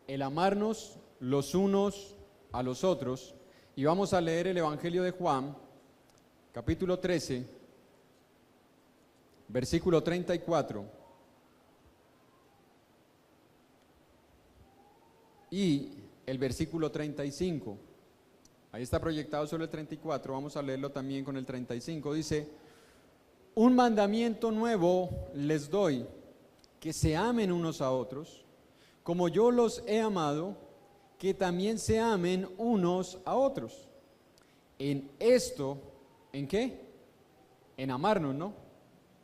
el amarnos los unos a los otros. Y vamos a leer el Evangelio de Juan, capítulo 13, versículo 34. Y el versículo 35. Ahí está proyectado sobre el 34, vamos a leerlo también con el 35. Dice: un mandamiento nuevo les doy, que se amen unos a otros, como yo los he amado, que también se amen unos a otros. En esto, ¿en qué? En amarnos, ¿no?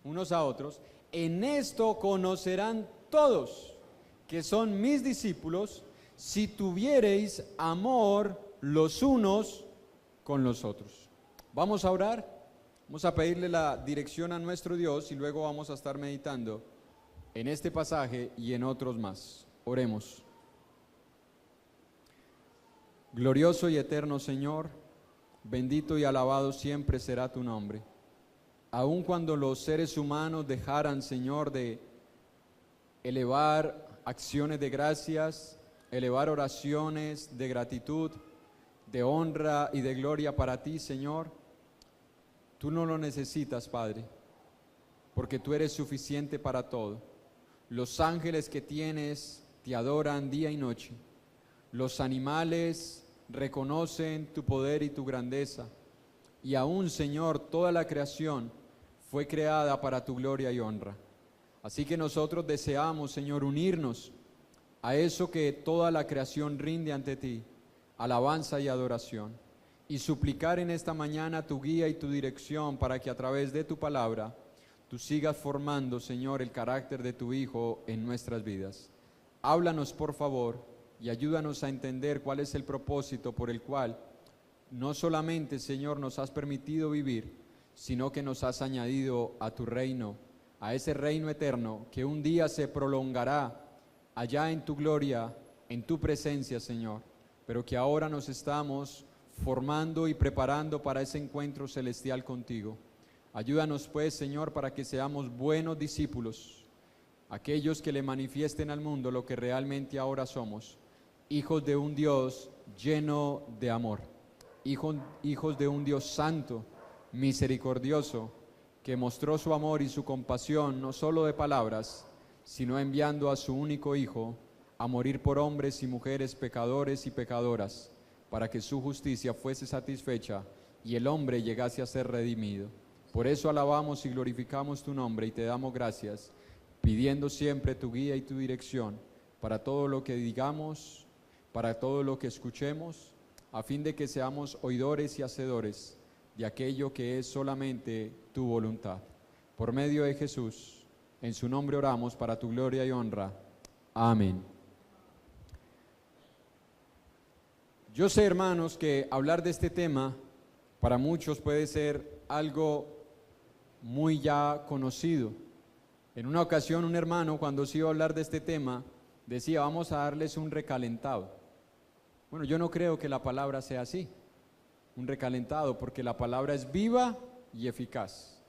Unos a otros. En esto conocerán todos que son mis discípulos, si tuviereis amor los unos con los otros. Vamos a orar. Vamos a pedirle la dirección a nuestro Dios y luego vamos a estar meditando en este pasaje y en otros más. Oremos. Glorioso y eterno Señor, bendito y alabado siempre será tu nombre. Aun cuando los seres humanos dejaran, Señor, de elevar acciones de gracias, elevar oraciones de gratitud, de honra y de gloria para ti, Señor, tú no lo necesitas, Padre, porque tú eres suficiente para todo. Los ángeles que tienes te adoran día y noche. Los animales reconocen tu poder y tu grandeza. Y aún, Señor, toda la creación fue creada para tu gloria y honra. Así que nosotros deseamos, Señor, unirnos a eso que toda la creación rinde ante ti, alabanza y adoración, y suplicar en esta mañana tu guía y tu dirección para que a través de tu palabra tú sigas formando, Señor, el carácter de tu Hijo en nuestras vidas. Háblanos, por favor, y ayúdanos a entender cuál es el propósito por el cual no solamente, Señor, nos has permitido vivir, sino que nos has añadido a tu reino, a ese reino eterno que un día se prolongará allá en tu gloria, en tu presencia, Señor, pero que ahora nos estamos formando y preparando para ese encuentro celestial contigo. Ayúdanos pues, Señor, para que seamos buenos discípulos, aquellos que le manifiesten al mundo lo que realmente ahora somos, hijos de un Dios lleno de amor, hijos de un Dios santo, misericordioso, que mostró su amor y su compasión no solo de palabras, sino enviando a su único Hijo a morir por hombres y mujeres pecadores y pecadoras, para que su justicia fuese satisfecha y el hombre llegase a ser redimido. Por eso alabamos y glorificamos tu nombre y te damos gracias, pidiendo siempre tu guía y tu dirección para todo lo que digamos, para todo lo que escuchemos, a fin de que seamos oidores y hacedores de aquello que es solamente tu voluntad. Por medio de Jesús, en su nombre oramos para tu gloria y honra. Amén. Yo sé, hermanos, que hablar de este tema para muchos puede ser algo muy ya conocido. En una ocasión un hermano, cuando se iba a hablar de este tema, decía: vamos a darles un recalentado. Bueno, yo no creo que la palabra sea así, un recalentado, porque la palabra es viva y eficaz.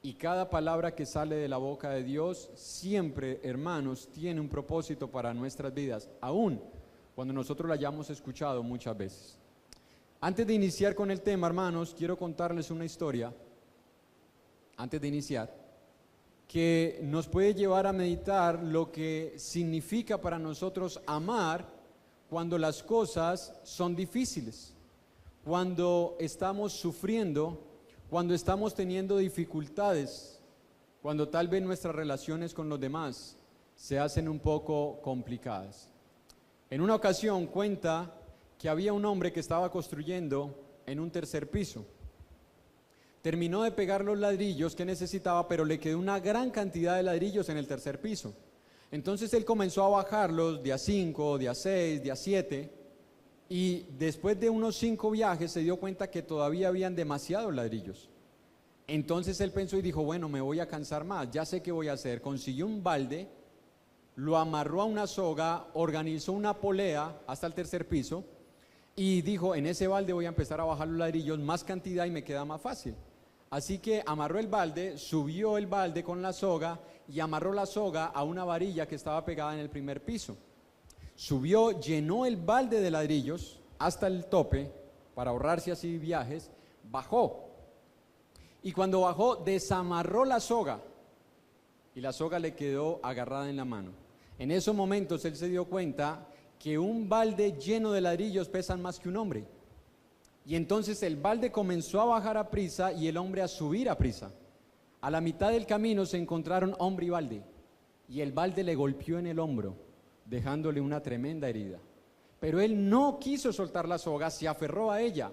Y cada palabra que sale de la boca de Dios siempre, hermanos, tiene un propósito para nuestras vidas, aún cuando nosotros la hayamos escuchado muchas veces. Antes de iniciar con el tema, hermanos, quiero contarles una historia, antes de iniciar, que nos puede llevar a meditar lo que significa para nosotros amar cuando las cosas son difíciles, cuando estamos sufriendo, cuando estamos teniendo dificultades, cuando tal vez nuestras relaciones con los demás se hacen un poco complicadas. En una ocasión cuenta que había un hombre que estaba construyendo en un tercer piso. Terminó de pegar los ladrillos que necesitaba, pero le quedó una gran cantidad de ladrillos en el tercer piso. Entonces él comenzó a bajarlos de a 5, de a 6, de a 7, y después de unos 5 viajes se dio cuenta que todavía habían demasiados ladrillos. Entonces él pensó y dijo: bueno, me voy a cansar más, ya sé qué voy a hacer. Consiguió un balde, lo amarró a una soga, organizó una polea hasta el tercer piso y dijo: en ese balde voy a empezar a bajar los ladrillos, más cantidad y me queda más fácil. Así que amarró el balde, subió el balde con la soga y amarró la soga a una varilla que estaba pegada en el primer piso. subió, llenó el balde de ladrillos hasta el tope para ahorrarse así viajes, bajó. Y cuando bajó, desamarró la soga y la soga le quedó agarrada en la mano. En esos momentos él se dio cuenta que un balde lleno de ladrillos pesan más que un hombre. Y entonces el balde comenzó a bajar a prisa y el hombre a subir a prisa. A la mitad del camino se encontraron hombre y balde, y el balde le golpeó en el hombro, dejándole una tremenda herida. Pero él no quiso soltar la soga, se aferró a ella,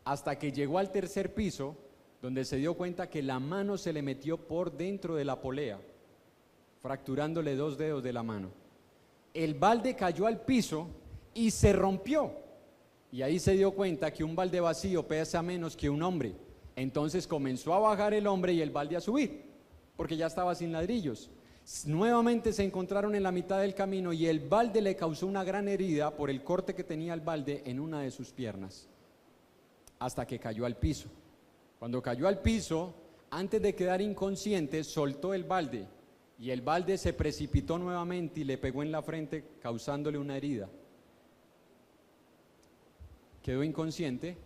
hasta que llegó al tercer piso, donde se dio cuenta que la mano se le metió por dentro de la polea, fracturándole 2 dedos de la mano. El balde cayó al piso y se rompió. Y ahí se dio cuenta que un balde vacío pesa menos que un hombre. Entonces comenzó a bajar el hombre y el balde a subir, porque ya estaba sin ladrillos. Nuevamente se encontraron en la mitad del camino y el balde le causó una gran herida por el corte que tenía el balde en una de sus piernas, hasta que cayó al piso. Cuando cayó al piso, antes de quedar inconsciente, soltó el balde y el balde se precipitó nuevamente y le pegó en la frente, causándole una herida. Quedó inconsciente,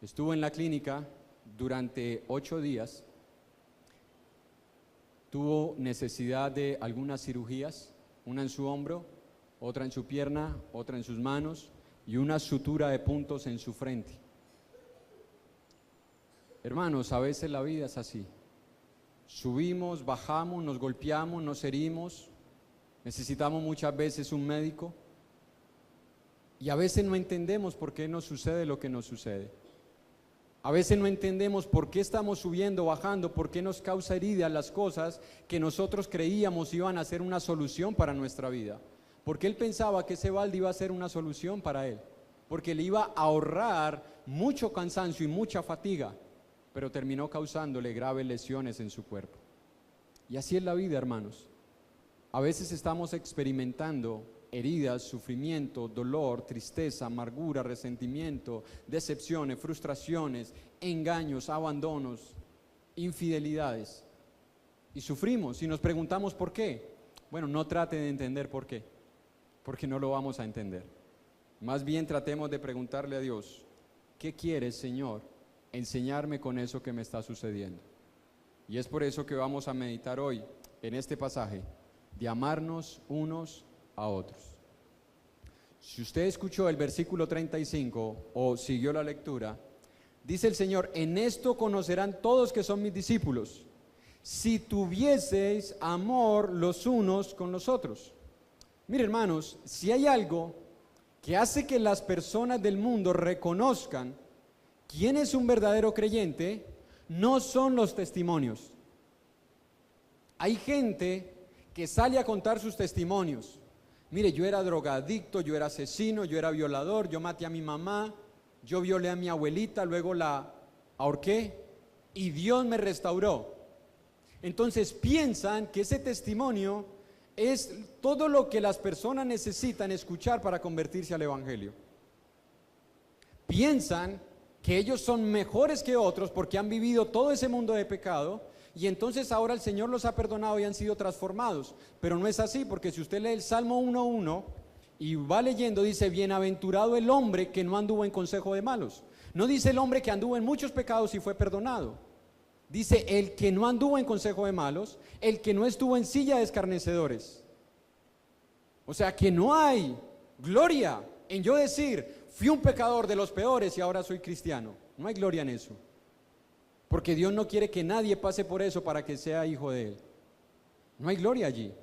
estuvo en la clínica durante 8 días, tuvo necesidad de algunas cirugías, una en su hombro, otra en su pierna, otra en sus manos y una sutura de puntos en su frente. Hermanos, a veces la vida es así. Subimos, bajamos, nos golpeamos, nos herimos, necesitamos muchas veces un médico. Y a veces no entendemos por qué nos sucede lo que nos sucede. A veces no entendemos por qué estamos subiendo, bajando, por qué nos causa heridas las cosas que nosotros creíamos iban a ser una solución para nuestra vida. Porque él pensaba que ese balde iba a ser una solución para él. Porque le iba a ahorrar mucho cansancio y mucha fatiga, pero terminó causándole graves lesiones en su cuerpo. Y así es la vida, hermanos. A veces estamos experimentando heridas, sufrimiento, dolor, tristeza, amargura, resentimiento, decepciones, frustraciones, engaños, abandonos, infidelidades. Y sufrimos y nos preguntamos ¿por qué? Bueno, no trate de entender por qué, porque no lo vamos a entender. Más bien tratemos de preguntarle a Dios, ¿qué quieres, Señor, enseñarme con eso que me está sucediendo? Y es por eso que vamos a meditar hoy en este pasaje de amarnos unos a otros. Si usted escuchó el versículo 35 o siguió la lectura, dice el Señor: en esto conocerán todos que son mis discípulos, si tuvieseis amor los unos con los otros. Mire, hermanos, si hay algo que hace que las personas del mundo reconozcan quién es un verdadero creyente, no son los testimonios. Hay gente que sale a contar sus testimonios. Mire, yo era drogadicto, yo era asesino, yo era violador, yo maté a mi mamá, yo violé a mi abuelita, luego la ahorqué y Dios me restauró. Entonces piensan que ese testimonio es todo lo que las personas necesitan escuchar para convertirse al Evangelio. Piensan que ellos son mejores que otros porque han vivido todo ese mundo de pecado y entonces ahora el Señor los ha perdonado y han sido transformados. Pero no es así, porque si usted lee el Salmo 1:1 y va leyendo, dice: bienaventurado el hombre que no anduvo en consejo de malos. No dice el hombre que anduvo en muchos pecados y fue perdonado. Dice el que no anduvo en consejo de malos, el que no estuvo en silla de escarnecedores. O sea que no hay gloria en yo decir: fui un pecador de los peores y ahora soy cristiano. No hay gloria en eso. Porque Dios no quiere que nadie pase por eso para que sea hijo de Él. No hay gloria allí.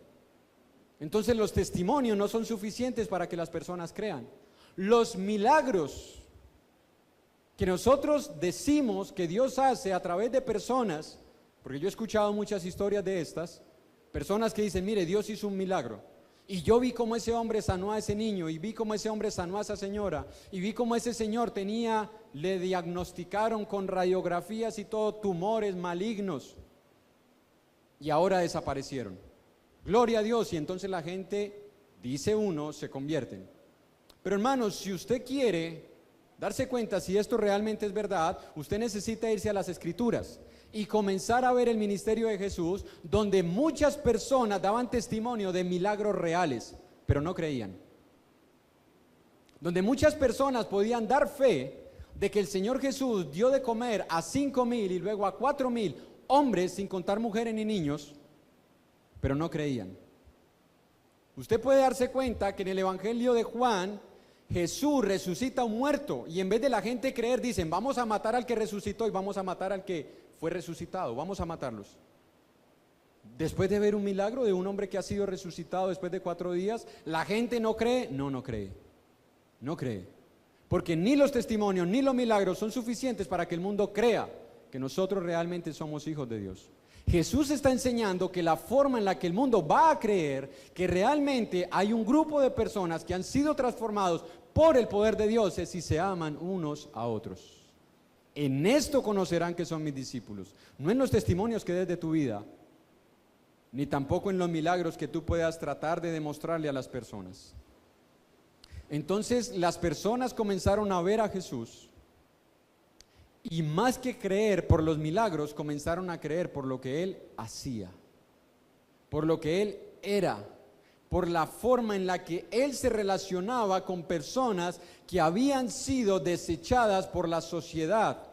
Entonces los testimonios no son suficientes para que las personas crean. Los milagros que nosotros decimos que Dios hace a través de personas, porque yo he escuchado muchas historias de estas, personas que dicen: mire, Dios hizo un milagro. Y yo vi cómo ese hombre sanó a ese niño, y vi cómo ese hombre sanó a esa señora, y vi cómo ese señor le diagnosticaron con radiografías y todo, tumores malignos, y ahora desaparecieron. Gloria a Dios. Y entonces la gente, dice uno, se convierten. Pero hermanos, si usted quiere darse cuenta si esto realmente es verdad, usted necesita irse a las Escrituras y comenzar a ver el ministerio de Jesús, donde muchas personas daban testimonio de milagros reales, pero no creían. donde muchas personas podían dar fe de que el Señor Jesús dio de comer a 5,000 y luego a 4,000 hombres, sin contar mujeres ni niños, pero no creían. Usted puede darse cuenta que en el Evangelio de Juan, Jesús resucita a un muerto y en vez de la gente creer, dicen, vamos a matar al que resucitó y vamos a matar al que fue resucitado, vamos a matarlos. Después de ver un milagro de un hombre que ha sido resucitado después de 4 días, ¿la gente no cree? No cree. No cree. Porque ni los testimonios ni los milagros son suficientes para que el mundo crea que nosotros realmente somos hijos de Dios. Jesús está enseñando que la forma en la que el mundo va a creer que realmente hay un grupo de personas que han sido transformados por el poder de Dios es si se aman unos a otros. En esto conocerán que son mis discípulos, no en los testimonios que des de tu vida, ni tampoco en los milagros que tú puedas tratar de demostrarle a las personas. Entonces las personas comenzaron a ver a Jesús y más que creer por los milagros, comenzaron a creer por lo que Él hacía, por lo que Él era, por la forma en la que Él se relacionaba con personas que habían sido desechadas por la sociedad,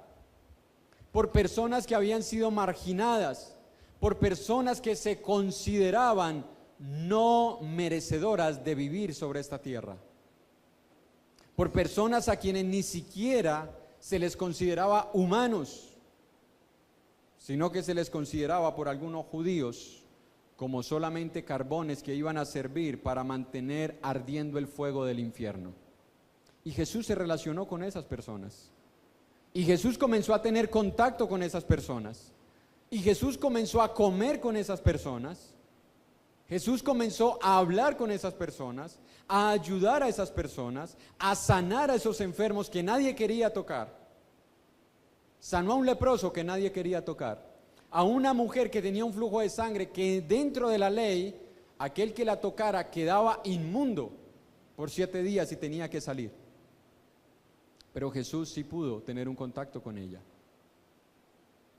por personas que habían sido marginadas, por personas que se consideraban no merecedoras de vivir sobre esta tierra, por personas a quienes ni siquiera se les consideraba humanos, sino que se les consideraba por algunos judíos como solamente carbones que iban a servir para mantener ardiendo el fuego del infierno. Y Jesús se relacionó con esas personas. Y Jesús comenzó a tener contacto con esas personas. Y Jesús comenzó a comer con esas personas. Jesús comenzó a hablar con esas personas, a ayudar a esas personas, a sanar a esos enfermos que nadie quería tocar. Sanó a un leproso que nadie quería tocar, a una mujer que tenía un flujo de sangre que dentro de la ley, aquel que la tocara quedaba inmundo por 7 días y tenía que salir. Pero Jesús sí pudo tener un contacto con ella.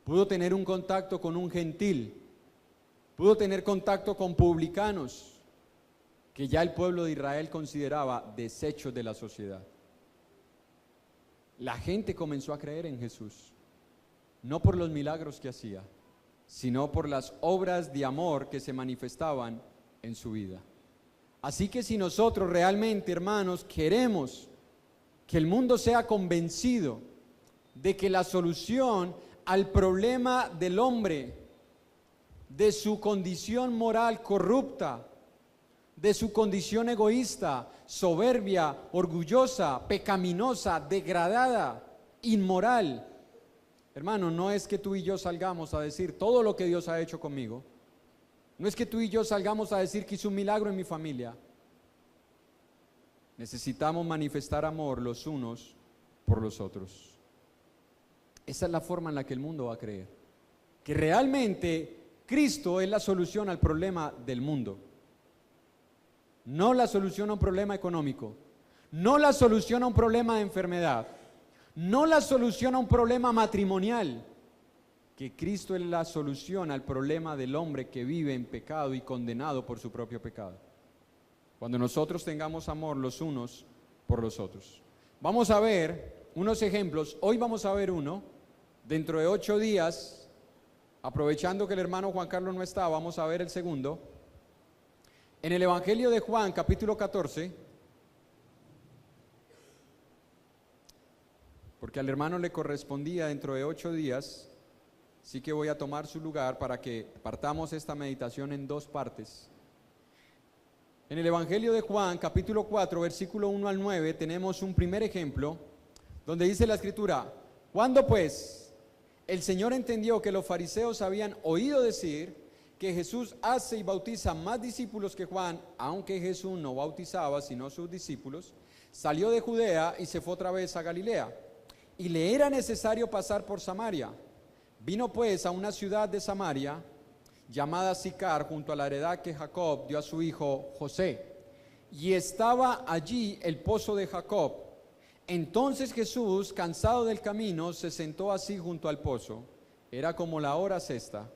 Pudo tener un contacto con un gentil. Pudo tener contacto con publicanos que ya el pueblo de Israel consideraba desechos de la sociedad. La gente comenzó a creer en Jesús, no por los milagros que hacía, sino por las obras de amor que se manifestaban en su vida. Así que si nosotros realmente, hermanos, queremos que el mundo sea convencido de que la solución al problema del hombre, de su condición moral corrupta, de su condición egoísta, soberbia, orgullosa, pecaminosa, degradada, inmoral. Hermano, no es que tú y yo salgamos a decir todo lo que Dios ha hecho conmigo. No es que tú y yo salgamos a decir que hizo un milagro en mi familia. Necesitamos manifestar amor los unos por los otros. Esa es la forma en la que el mundo va a creer que realmente Cristo es la solución al problema del mundo. No la solución a un problema económico, no la solución a un problema de enfermedad, no la solución a un problema matrimonial, que Cristo es la solución al problema del hombre que vive en pecado y condenado por su propio pecado. Cuando nosotros tengamos amor los unos por los otros. Vamos a ver unos ejemplos. Hoy vamos a ver uno. Dentro de 8 días, aprovechando que el hermano Juan Carlos no está, vamos a ver el segundo. En el Evangelio de Juan, capítulo 14, porque al hermano le correspondía dentro de 8 días, así que voy a tomar su lugar para que partamos esta meditación en 2 partes. En el Evangelio de Juan, capítulo 4, versículo 1 al 9, tenemos un primer ejemplo, donde dice la Escritura: cuando pues el Señor entendió que los fariseos habían oído decir que Jesús hace y bautiza más discípulos que Juan, aunque Jesús no bautizaba sino sus discípulos, salió de Judea y se fue otra vez a Galilea, y le era necesario pasar por Samaria. Vino pues a una ciudad de Samaria llamada Sicar, junto a la heredad que Jacob dio a su hijo José, y estaba allí el pozo de Jacob. Entonces Jesús, cansado del camino, se sentó así junto al pozo. Era como la hora sexta.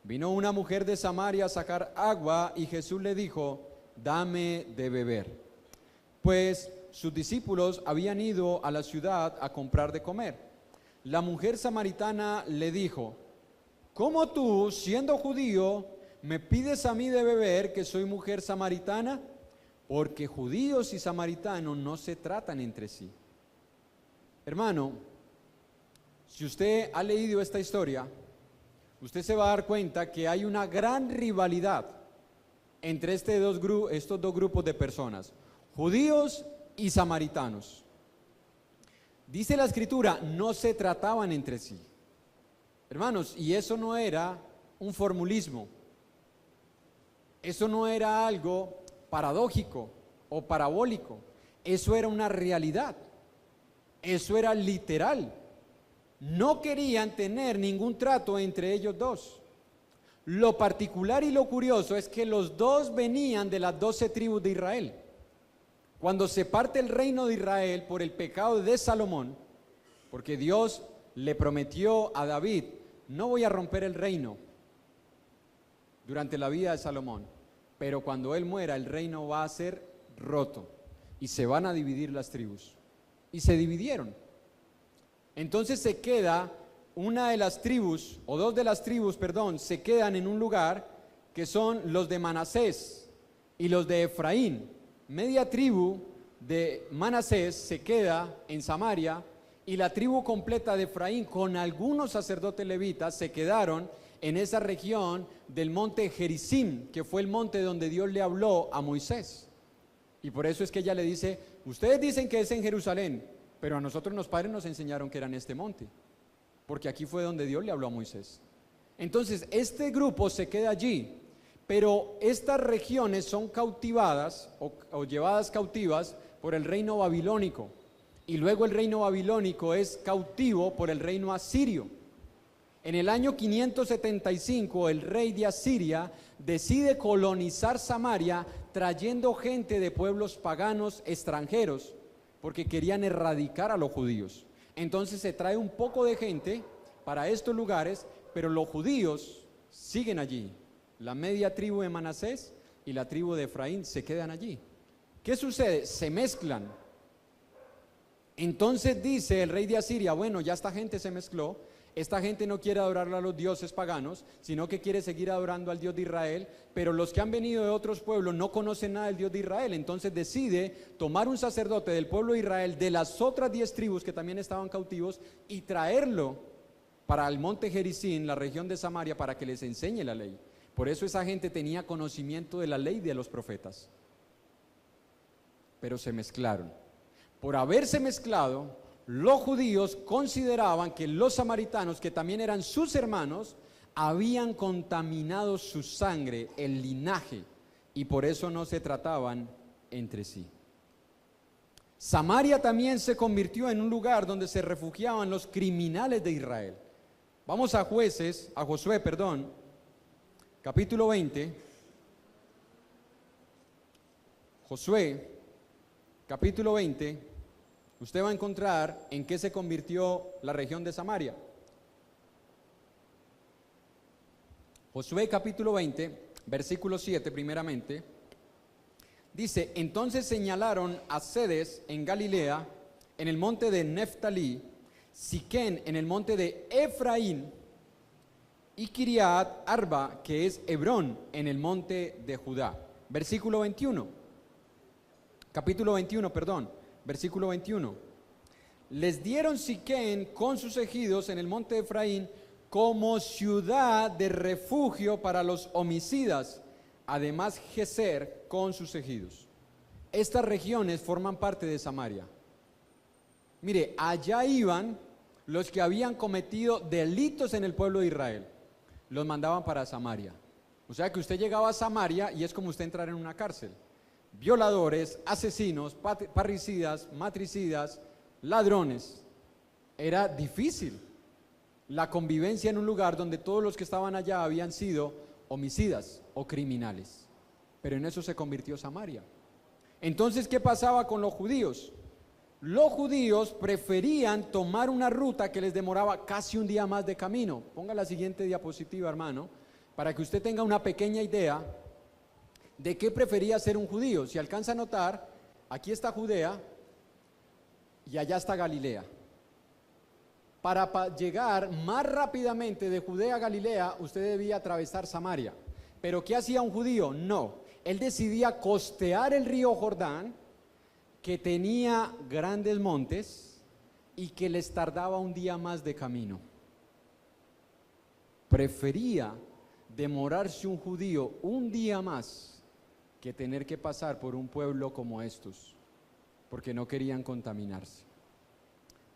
Vino una mujer de Samaria a sacar agua, y Jesús le dijo: dame de beber. Pues sus discípulos habían ido a la ciudad a comprar de comer. La mujer samaritana le dijo: ¿cómo tú, siendo judío, me pides a mí de beber, que soy mujer samaritana? Porque judíos y samaritanos no se tratan entre sí. Hermano, si usted ha leído esta historia, usted se va a dar cuenta que hay una gran rivalidad entre estos dos grupos de personas, judíos y samaritanos. Dice la Escritura, no se trataban entre sí. Hermanos, y eso no era un formulismo, eso no era algo paradójico o parabólico, eso era una realidad, eso era literal. No querían tener ningún trato entre ellos dos. Lo particular y lo curioso es que los dos venían de las 12 tribus de Israel. Cuando se parte el reino de Israel por el pecado de Salomón, porque Dios le prometió a David: no voy a romper el reino durante la vida de Salomón, pero cuando él muera el reino va a ser roto y se van a dividir las tribus. Y se dividieron. Entonces se queda una de las tribus, o dos de las tribus, perdón, se quedan en un lugar que son los de Manasés y los de Efraín. Media tribu de Manasés se queda en Samaria, y la tribu completa de Efraín, con algunos sacerdotes levitas, se quedaron en esa región del monte Gerizim, que fue el monte donde Dios le habló a Moisés. Y por eso es que ella le dice: ustedes dicen que es en Jerusalén, pero a nosotros los padres nos enseñaron que era en este monte, porque aquí fue donde Dios le habló a Moisés. Entonces este grupo se queda allí, pero estas regiones son cautivadas o llevadas cautivas por el reino babilónico, y luego el reino babilónico es cautivo por el reino asirio. En el año 575 el rey de Asiria decide colonizar Samaria, trayendo gente de pueblos paganos extranjeros, porque querían erradicar a los judíos. Entonces se trae un poco de gente para estos lugares, pero los judíos siguen allí. La media tribu de Manasés y la tribu de Efraín se quedan allí. ¿Qué sucede? Se mezclan. Entonces dice el rey de Asiria: bueno, ya esta gente se mezcló, esta gente no quiere adorar a los dioses paganos, sino que quiere seguir adorando al Dios de Israel, pero los que han venido de otros pueblos no conocen nada del Dios de Israel. Entonces decide tomar un sacerdote del pueblo de Israel, de las otras 10 tribus que también estaban cautivos, y traerlo para el monte Gerizim, la región de Samaria, para que les enseñe la ley. Por eso esa gente tenía conocimiento de la ley de los profetas, pero se mezclaron. Por haberse mezclado, los judíos consideraban que los samaritanos, que también eran sus hermanos, habían contaminado su sangre, el linaje, y por eso no se trataban entre sí. Samaria también se convirtió en un lugar donde se refugiaban los criminales de Israel. Vamos a Josué, capítulo 20. Josué, capítulo 20. Usted va a encontrar en qué se convirtió la región de Samaria. Josué capítulo 20, versículo 7 primeramente. Dice: entonces señalaron a Cedes en Galilea, en el monte de Neftalí, Siquén en el monte de Efraín, y Kiriat Arba, que es Hebrón, en el monte de Judá. Versículo 21. Capítulo 21, versículo 21. Les dieron Siquén con sus ejidos en el monte de Efraín como ciudad de refugio para los homicidas, además Geser con sus ejidos. Estas regiones forman parte de Samaria. Mire, allá iban los que habían cometido delitos en el pueblo de Israel, los mandaban para Samaria. O sea que usted llegaba a Samaria y es como usted entrar en una cárcel. Violadores, asesinos, parricidas, matricidas, ladrones. Era difícil la convivencia en un lugar donde todos los que estaban allá habían sido homicidas o criminales. Pero en eso se convirtió Samaria. Entonces, ¿qué pasaba con los judíos? Los judíos preferían tomar una ruta que les demoraba casi un día más de camino. Ponga la siguiente diapositiva, hermano, para que usted tenga una pequeña idea de qué prefería ser un judío. Si alcanza a notar, aquí está Judea y allá está Galilea. Para llegar más rápidamente de Judea a Galilea, usted debía atravesar Samaria. ¿Pero qué hacía un judío? No, él decidía costear el río Jordán, que tenía grandes montes y que les tardaba un día más de camino. Prefería demorarse un judío un día más que tener que pasar por un pueblo como estos, porque no querían contaminarse.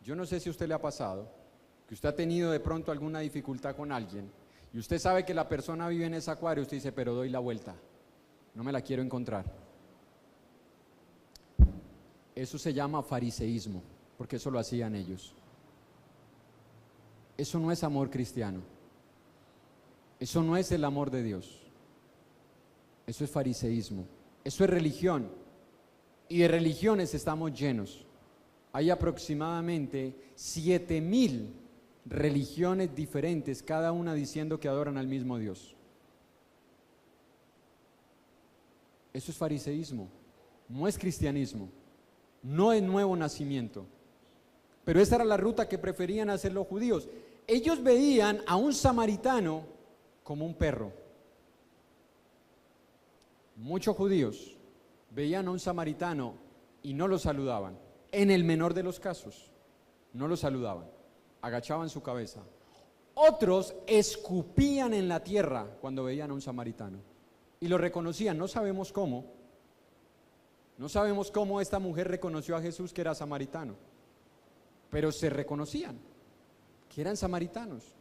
Yo no sé si a usted le ha pasado, que usted ha tenido de pronto alguna dificultad con alguien, y usted sabe que la persona vive en esa cuadra, y usted dice, pero doy la vuelta, no me la quiero encontrar. Eso se llama fariseísmo, porque eso lo hacían ellos. Eso no es amor cristiano. Eso no es el amor de Dios. Eso es fariseísmo. Eso es religión. Y de religiones estamos llenos. Hay aproximadamente 7,000 religiones diferentes, cada una diciendo que adoran al mismo Dios. Eso es fariseísmo. No es cristianismo. No es nuevo nacimiento. Pero esa era la ruta que preferían hacer los judíos. Ellos veían a un samaritano como un perro. Muchos judíos veían a un samaritano y no lo saludaban. En el menor de los casos, no lo saludaban, agachaban su cabeza. Otros escupían en la tierra cuando veían a un samaritano y lo reconocían. No sabemos cómo. No sabemos cómo esta mujer reconoció a Jesús que era samaritano, pero se reconocían que eran samaritanos.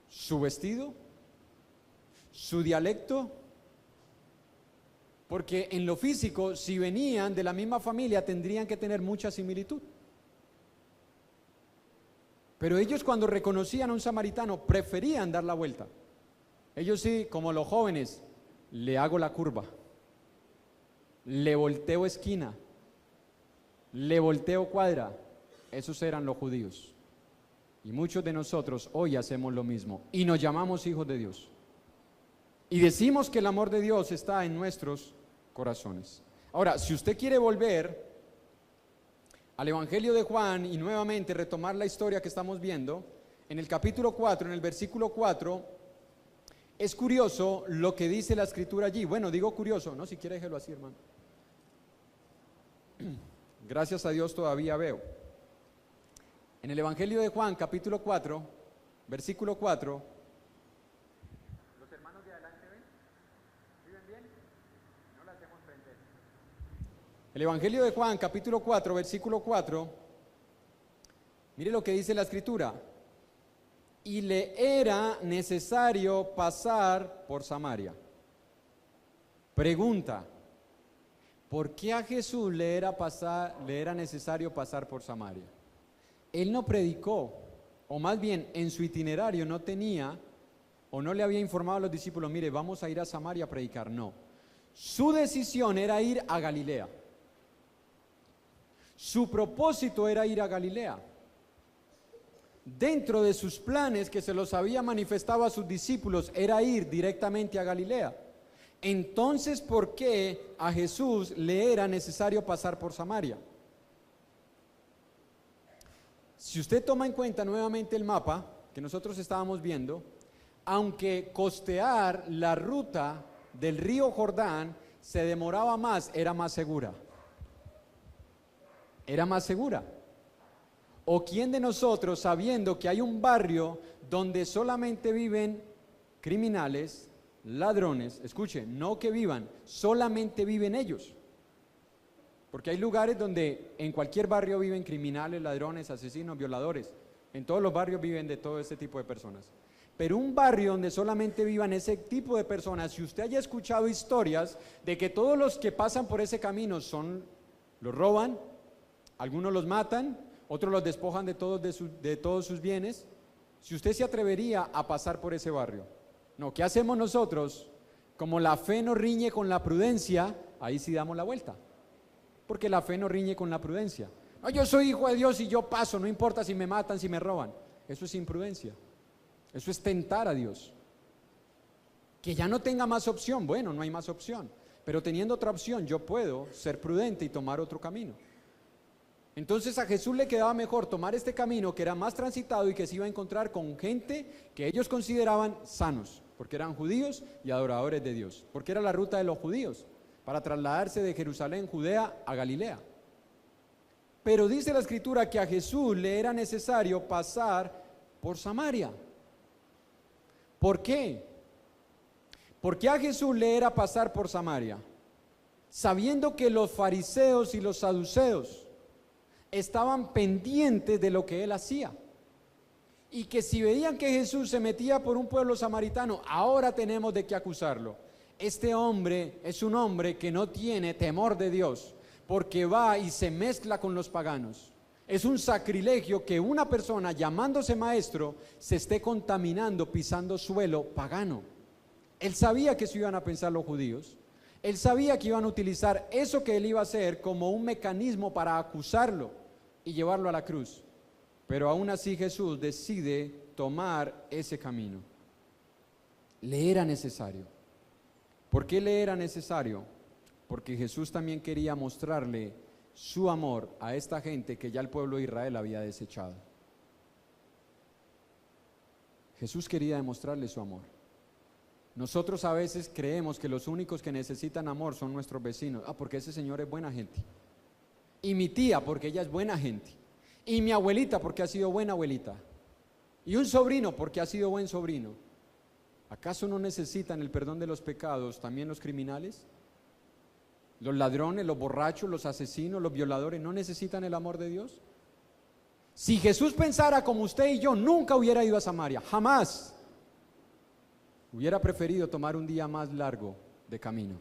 Su vestido, su dialecto, porque en lo físico, si venían de la misma familia, tendrían que tener mucha similitud. Pero ellos, cuando reconocían a un samaritano, preferían dar la vuelta. Ellos sí, como los jóvenes, le hago la curva, le volteo esquina, le volteo cuadra. Esos eran los judíos. Y muchos de nosotros hoy hacemos lo mismo y nos llamamos hijos de Dios. Y decimos que el amor de Dios está en nuestros corazones. Ahora, si usted quiere volver al Evangelio de Juan y nuevamente retomar la historia que estamos viendo, en el capítulo 4, en el versículo 4, es curioso lo que dice la escritura allí. Bueno, digo curioso, ¿no? Si quiere déjelo así, hermano. Gracias a Dios todavía veo. En el Evangelio de Juan, capítulo 4, versículo 4. ¿Los hermanos de adelante ven? ¿Viven bien? No las dejo prender. El Evangelio de Juan, capítulo 4, versículo 4. Mire lo que dice la escritura. Y le era necesario pasar por Samaria. Pregunta: ¿por qué a Jesús le era necesario pasar por Samaria? Él no predicó, o más bien en su itinerario no tenía, o no le había informado a los discípulos, mire, vamos a ir a Samaria a predicar. No, su decisión era ir a Galilea. Su propósito era ir a Galilea. Dentro de sus planes que se los había manifestado a sus discípulos era ir directamente a Galilea. Entonces, ¿por qué a Jesús le era necesario pasar por Samaria? Si usted toma en cuenta nuevamente el mapa que nosotros estábamos viendo, aunque costear la ruta del río Jordán se demoraba más, era más segura. Era más segura. ¿O quién de nosotros, sabiendo que hay un barrio donde solamente viven criminales, ladrones, escuchen, no que vivan, solamente viven ellos? Porque hay lugares donde en cualquier barrio viven criminales, ladrones, asesinos, violadores. En todos los barrios viven de todo ese tipo de personas. Pero un barrio donde solamente vivan ese tipo de personas, si usted haya escuchado historias de que todos los que pasan por ese camino los roban, algunos los matan, otros los despojan de todos sus bienes, si usted se atrevería a pasar por ese barrio. No, ¿qué hacemos nosotros? Como la fe no riñe con la prudencia, ahí sí damos la vuelta. Porque la fe no riñe con la prudencia. No, yo soy hijo de Dios y yo paso, no importa si me matan, si me roban. Eso es imprudencia. Eso es tentar a Dios. Que ya no tenga más opción. Bueno, no hay más opción. Pero teniendo otra opción, yo puedo ser prudente y tomar otro camino. Entonces a Jesús le quedaba mejor tomar este camino que era más transitado y que se iba a encontrar con gente que ellos consideraban sanos, porque eran judíos y adoradores de Dios, porque era la ruta de los judíos para trasladarse de Jerusalén, Judea, a Galilea. Pero dice la Escritura que a Jesús le era necesario pasar por Samaria. ¿Por qué? ¿Por qué a Jesús le era pasar por Samaria? Sabiendo que los fariseos y los saduceos estaban pendientes de lo que él hacía, y que si veían que Jesús se metía por un pueblo samaritano, ahora tenemos de qué acusarlo. Este hombre es un hombre que no tiene temor de Dios, porque va y se mezcla con los paganos. Es un sacrilegio que una persona llamándose maestro se esté contaminando, pisando suelo pagano. Él sabía que eso iban a pensar los judíos. Él sabía que iban a utilizar eso que él iba a hacer como un mecanismo para acusarlo y llevarlo a la cruz. Pero aún así Jesús decide tomar ese camino. Le era necesario. ¿Por qué le era necesario? Porque Jesús también quería mostrarle su amor a esta gente que ya el pueblo de Israel había desechado. Jesús quería demostrarle su amor. Nosotros a veces creemos que los únicos que necesitan amor son nuestros vecinos. Porque ese señor es buena gente. Y mi tía, porque ella es buena gente. Y mi abuelita, porque ha sido buena abuelita. Y un sobrino, porque ha sido buen sobrino. ¿Acaso no necesitan el perdón de los pecados también los criminales? Los ladrones, los borrachos, los asesinos, los violadores, ¿no necesitan el amor de Dios? Si Jesús pensara como usted y yo, nunca hubiera ido a Samaria, jamás. Hubiera preferido tomar un día más largo de camino,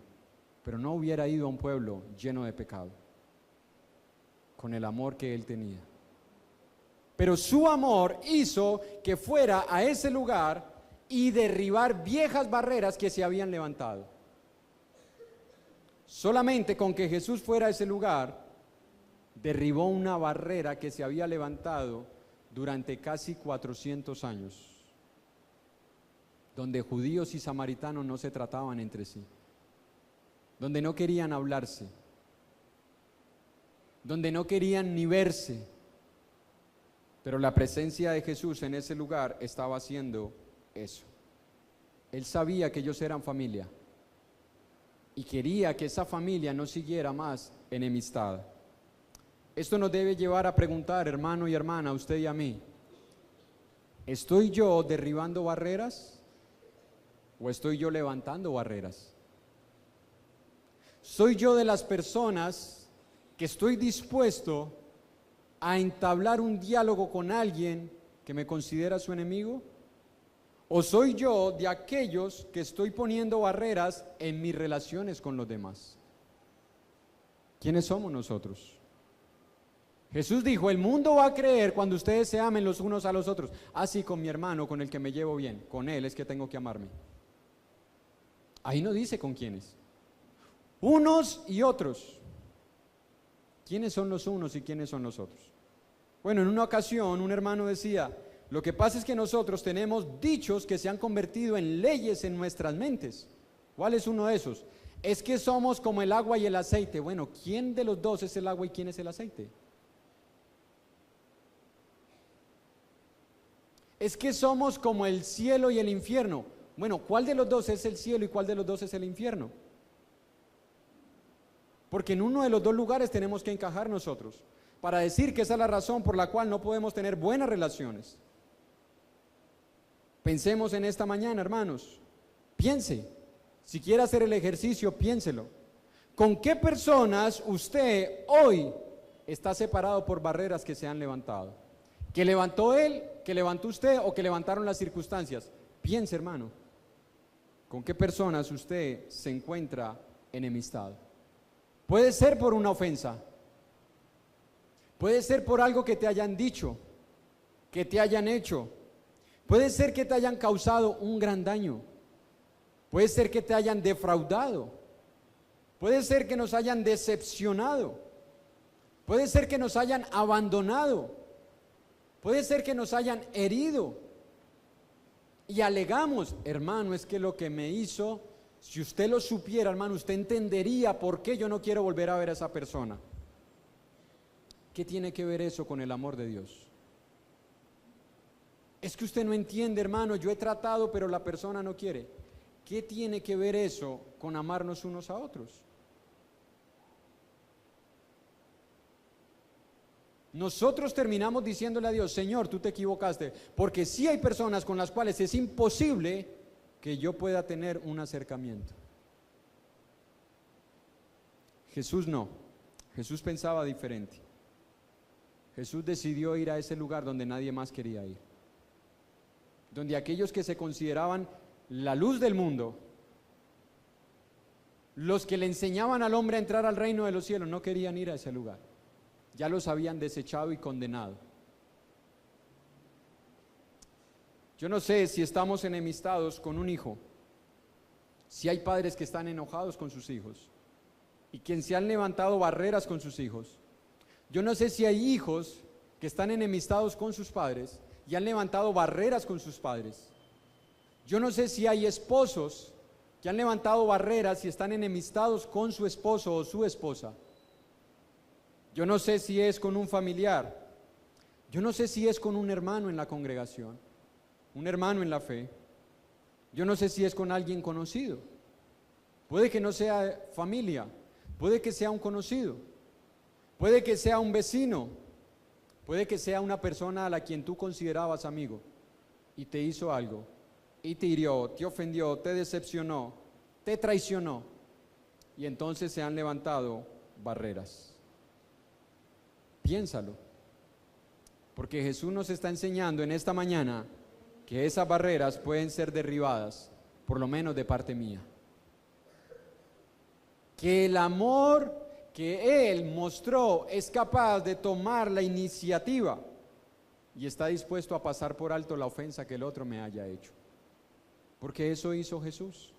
pero no hubiera ido a un pueblo lleno de pecado, con el amor que él tenía. Pero su amor hizo que fuera a ese lugar y derribar viejas barreras que se habían levantado. Solamente con que Jesús fuera a ese lugar, derribó una barrera que se había levantado durante casi 400 años, donde judíos y samaritanos no se trataban entre sí, donde no querían hablarse, donde no querían ni verse. Pero la presencia de Jesús en ese lugar estaba haciendo eso. Él sabía que ellos eran familia y quería que esa familia no siguiera más enemistad. Esto nos debe llevar a preguntar, hermano y hermana, a usted y a mí: ¿estoy yo derribando barreras o estoy yo levantando barreras? ¿Soy yo de las personas que estoy dispuesto a entablar un diálogo con alguien que me considera su enemigo? ¿O soy yo de aquellos que estoy poniendo barreras en mis relaciones con los demás? ¿Quiénes somos nosotros? Jesús dijo: el mundo va a creer cuando ustedes se amen los unos a los otros. Así con mi hermano, con el que me llevo bien, con él es que tengo que amarme. Ahí no dice con quiénes. Unos y otros. ¿Quiénes son los unos y quiénes son los otros? Bueno, en una ocasión un hermano decía: lo que pasa es que nosotros tenemos dichos que se han convertido en leyes en nuestras mentes. ¿Cuál es uno de esos? Es que somos como el agua y el aceite. Bueno, ¿quién de los dos es el agua y quién es el aceite? Es que somos como el cielo y el infierno. Bueno, ¿cuál de los dos es el cielo y cuál de los dos es el infierno? Porque en uno de los dos lugares tenemos que encajar nosotros, para decir que esa es la razón por la cual no podemos tener buenas relaciones. Pensemos en esta mañana, hermanos. Piense. Si quiere hacer el ejercicio, piénselo. ¿Con qué personas usted hoy está separado por barreras que se han levantado? ¿Que levantó él, que levantó usted o que levantaron las circunstancias? Piense, hermano. ¿Con qué personas usted se encuentra enemistado? Puede ser por una ofensa. Puede ser por algo que te hayan dicho, que te hayan hecho. Puede ser que te hayan causado un gran daño. Puede ser que te hayan defraudado. Puede ser que nos hayan decepcionado. Puede ser que nos hayan abandonado. Puede ser que nos hayan herido. Y alegamos: hermano, es que lo que me hizo, si usted lo supiera, hermano, usted entendería por qué yo no quiero volver a ver a esa persona. ¿Qué tiene que ver eso con el amor de Dios? Es que usted no entiende, hermano, yo he tratado, pero la persona no quiere. ¿Qué tiene que ver eso con amarnos unos a otros? Nosotros terminamos diciéndole a Dios, Señor, tú te equivocaste, porque sí hay personas con las cuales es imposible que yo pueda tener un acercamiento. Jesús no, Jesús pensaba diferente. Jesús decidió ir a ese lugar donde nadie más quería ir, donde aquellos que se consideraban la luz del mundo, los que le enseñaban al hombre a entrar al reino de los cielos, no querían ir a ese lugar. Ya los habían desechado y condenado. Yo no sé si estamos enemistados con un hijo, si hay padres que están enojados con sus hijos y quien se han levantado barreras con sus hijos. Yo no sé si hay hijos que están enemistados con sus padres y han levantado barreras con sus padres. Yo no sé si hay esposos que han levantado barreras y están enemistados con su esposo o su esposa. Yo no sé si es con un familiar. Yo no sé si es con un hermano en la congregación, un hermano en la fe. Yo no sé si es con alguien conocido. Puede que no sea familia, puede que sea un conocido, puede que sea un vecino, puede que sea una persona a la quien tú considerabas amigo y te hizo algo, y te hirió, te ofendió, te decepcionó, te traicionó, y entonces se han levantado barreras. Piénsalo, porque Jesús nos está enseñando en esta mañana que esas barreras pueden ser derribadas, por lo menos de parte mía. Que el amor que Él mostró es capaz de tomar la iniciativa y está dispuesto a pasar por alto la ofensa que el otro me haya hecho. Porque eso hizo Jesús.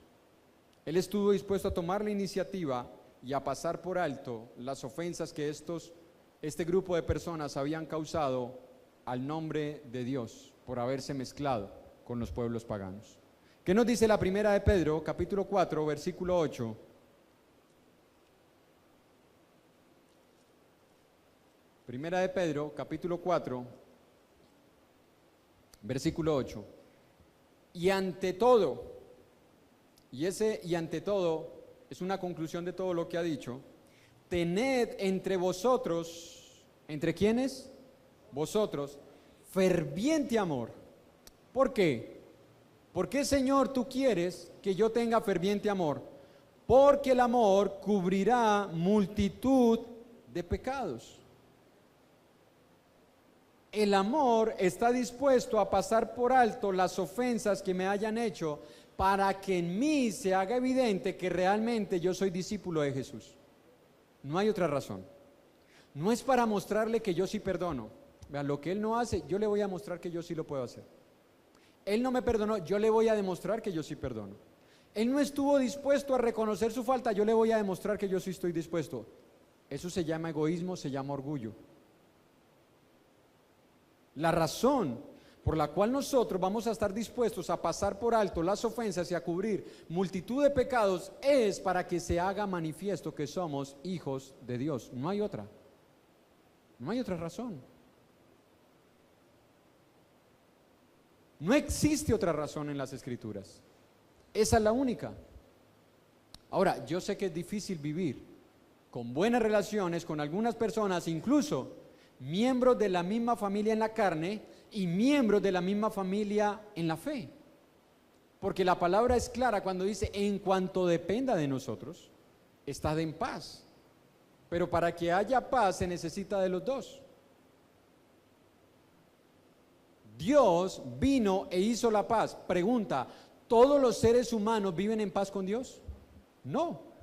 Él estuvo dispuesto a tomar la iniciativa y a pasar por alto las ofensas que este grupo de personas habían causado al nombre de Dios por haberse mezclado con los pueblos paganos. ¿Qué nos dice la primera de Pedro, capítulo 4, versículo 8? Primera de Pedro, capítulo 4, versículo 8. Y ante todo, y ante todo es una conclusión de todo lo que ha dicho, tened entre vosotros, ¿entre quiénes? Vosotros, ferviente amor. ¿Por qué? ¿Por qué, Señor, tú quieres que yo tenga ferviente amor? Porque el amor cubrirá multitud de pecados. El amor está dispuesto a pasar por alto las ofensas que me hayan hecho para que en mí se haga evidente que realmente yo soy discípulo de Jesús. No hay otra razón. No es para mostrarle que yo sí perdono. Vean, lo que Él no hace, yo le voy a mostrar que yo sí lo puedo hacer. Él no me perdonó, yo le voy a demostrar que yo sí perdono. Él no estuvo dispuesto a reconocer su falta, yo le voy a demostrar que yo sí estoy dispuesto. Eso se llama egoísmo, se llama orgullo. La razón por la cual nosotros vamos a estar dispuestos a pasar por alto las ofensas y a cubrir multitud de pecados es para que se haga manifiesto que somos hijos de Dios. No hay otra. No hay otra razón. No existe otra razón en las Escrituras. Esa es la única. Ahora, yo sé que es difícil vivir con buenas relaciones con algunas personas, incluso miembros de la misma familia en la carne y miembros de la misma familia en la fe. Porque la palabra es clara cuando dice, en cuanto dependa de nosotros, estad en paz. Pero para que haya paz se necesita de los dos. Dios vino e hizo la paz. Pregunta, ¿todos los seres humanos viven en paz con Dios? No.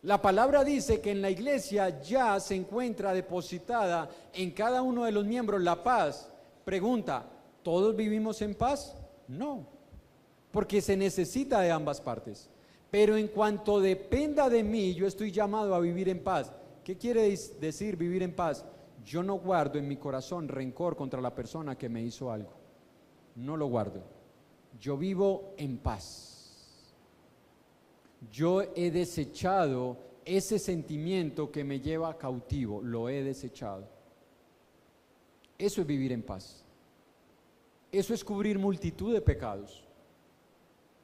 La palabra dice que en la iglesia ya se encuentra depositada en cada uno de los miembros la paz. Pregunta, ¿todos vivimos en paz? No, porque se necesita de ambas partes. Pero en cuanto dependa de mí, yo estoy llamado a vivir en paz. ¿Qué quiere decir vivir en paz? Yo no guardo en mi corazón rencor contra la persona que me hizo algo. No lo guardo. Yo vivo en paz. Yo he desechado ese sentimiento que me lleva cautivo, lo he desechado. Eso es vivir en paz. Eso es cubrir multitud de pecados.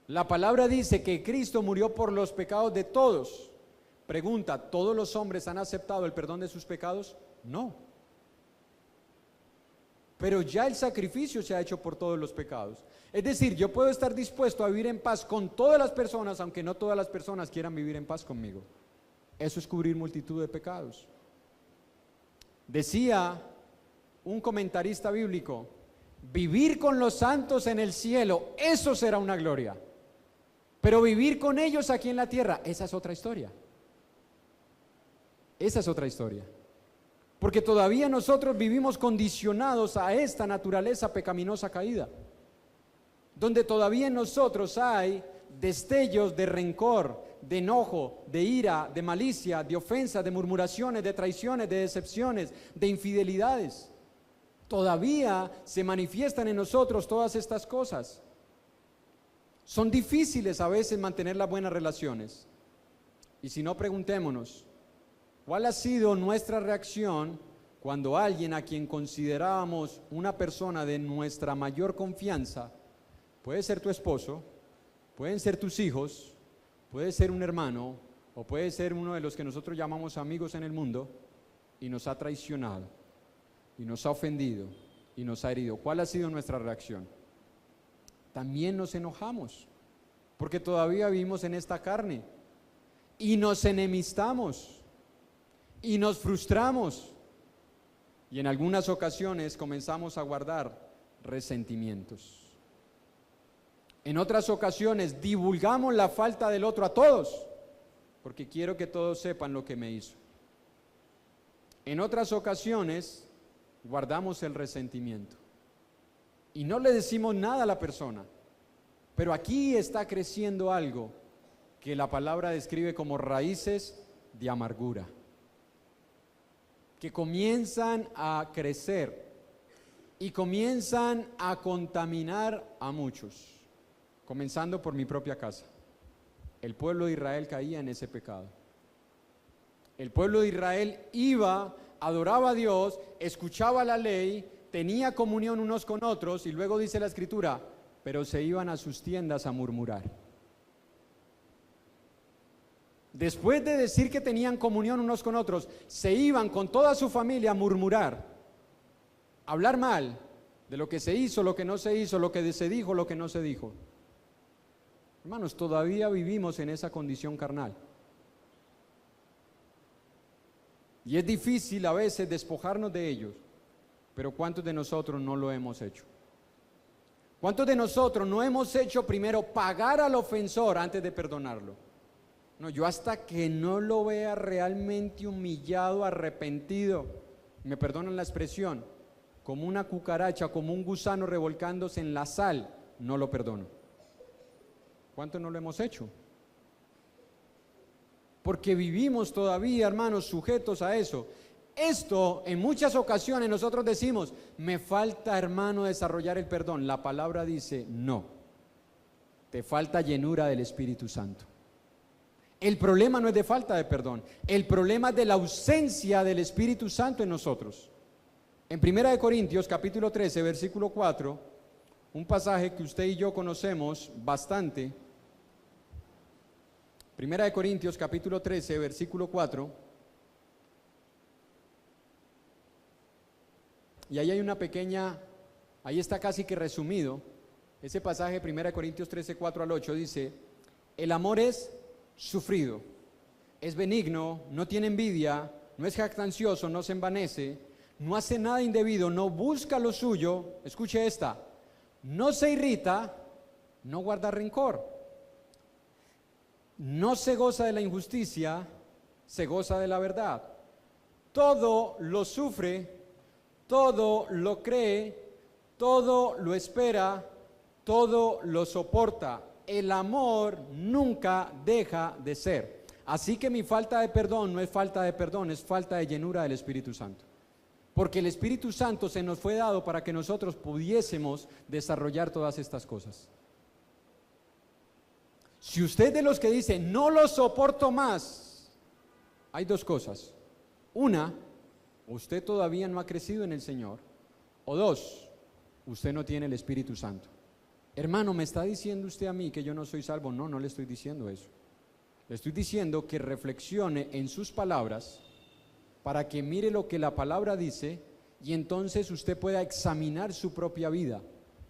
La palabra dice que Cristo murió por los pecados de todos. Pregunta, ¿todos los hombres han aceptado el perdón de sus pecados? No. Pero ya el sacrificio se ha hecho por todos los pecados. Es decir, yo puedo estar dispuesto a vivir en paz con todas las personas, aunque no todas las personas quieran vivir en paz conmigo. Eso es cubrir multitud de pecados. Decía un comentarista bíblico, vivir con los santos en el cielo, eso será una gloria. Pero vivir con ellos aquí en la tierra, esa es otra historia. Esa es otra historia. Porque todavía nosotros vivimos condicionados a esta naturaleza pecaminosa caída, donde todavía en nosotros hay destellos de rencor, de enojo, de ira, de malicia, de ofensa, de murmuraciones, de traiciones, de decepciones, de infidelidades. Todavía se manifiestan en nosotros todas estas cosas. Son difíciles a veces mantener las buenas relaciones. Y si no, preguntémonos, ¿cuál ha sido nuestra reacción cuando alguien a quien considerábamos una persona de nuestra mayor confianza, puede ser tu esposo, pueden ser tus hijos, puede ser un hermano o puede ser uno de los que nosotros llamamos amigos en el mundo, y nos ha traicionado, y nos ha ofendido, y nos ha herido? ¿Cuál ha sido nuestra reacción? También nos enojamos, porque todavía vivimos en esta carne, y nos enemistamos, y nos frustramos, y en algunas ocasiones comenzamos a guardar resentimientos. En otras ocasiones divulgamos la falta del otro a todos, porque quiero que todos sepan lo que me hizo. En otras ocasiones guardamos el resentimiento y no le decimos nada a la persona, pero aquí está creciendo algo que la palabra describe como raíces de amargura, que comienzan a crecer y comienzan a contaminar a muchos, comenzando por mi propia casa. El pueblo de Israel caía en ese pecado. El pueblo de Israel iba, adoraba a Dios, escuchaba la ley, tenía comunión unos con otros, y luego dice la Escritura, pero se iban a sus tiendas a murmurar. Después de decir que tenían comunión unos con otros, se iban con toda su familia a murmurar, a hablar mal de lo que se hizo, lo que no se hizo, lo que se dijo, lo que no se dijo. Hermanos, todavía vivimos en esa condición carnal. Y es difícil a veces despojarnos de ellos, pero ¿cuántos de nosotros no lo hemos hecho? ¿Cuántos de nosotros no hemos hecho primero pagar al ofensor antes de perdonarlo? No, yo hasta que no lo vea realmente humillado, arrepentido, me perdonan la expresión, como una cucaracha, como un gusano revolcándose en la sal, no lo perdono. ¿Cuántos no lo hemos hecho? Porque vivimos todavía, hermanos, sujetos a eso. Esto, en muchas ocasiones nosotros decimos, me falta, hermano, desarrollar el perdón. La palabra dice, no, te falta llenura del Espíritu Santo. El problema no es de falta de perdón, el problema es de la ausencia del Espíritu Santo en nosotros. En 1 Corintios capítulo 13, versículo 4, un pasaje que usted y yo conocemos bastante. 1 Corintios capítulo 13, versículo 4. Y ahí hay una pequeña, ahí está casi que resumido. Ese pasaje, 1 Corintios 13, 4 al 8, dice, el amor es sufrido, es benigno, no tiene envidia, no es jactancioso, no se envanece, no hace nada indebido, no busca lo suyo, escuche esta, no se irrita, no guarda rencor, no se goza de la injusticia, se goza de la verdad, todo lo sufre, todo lo cree, todo lo espera, todo lo soporta. El amor nunca deja de ser. Así que mi falta de perdón no es falta de perdón, es falta de llenura del Espíritu Santo. Porque el Espíritu Santo se nos fue dado para que nosotros pudiésemos desarrollar todas estas cosas. Si usted de los que dice, no lo soporto más, hay dos cosas. Una, usted todavía no ha crecido en el Señor. O dos, usted no tiene el Espíritu Santo. Hermano, ¿me está diciendo usted a mí que yo no soy salvo? No, no le estoy diciendo eso. Le estoy diciendo que reflexione en sus palabras para que mire lo que la palabra dice y entonces usted pueda examinar su propia vida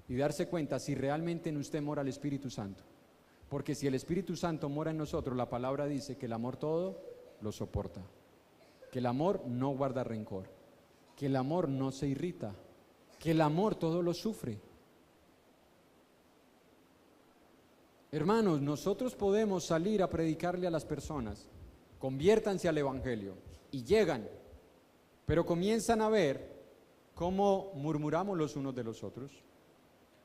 y darse cuenta si realmente en usted mora el Espíritu Santo. Porque si el Espíritu Santo mora en nosotros, la palabra dice que el amor todo lo soporta, que el amor no guarda rencor, que el amor no se irrita, que el amor todo lo sufre. Hermanos, nosotros podemos salir a predicarle a las personas, conviértanse al Evangelio, y llegan, pero comienzan a ver cómo murmuramos los unos de los otros,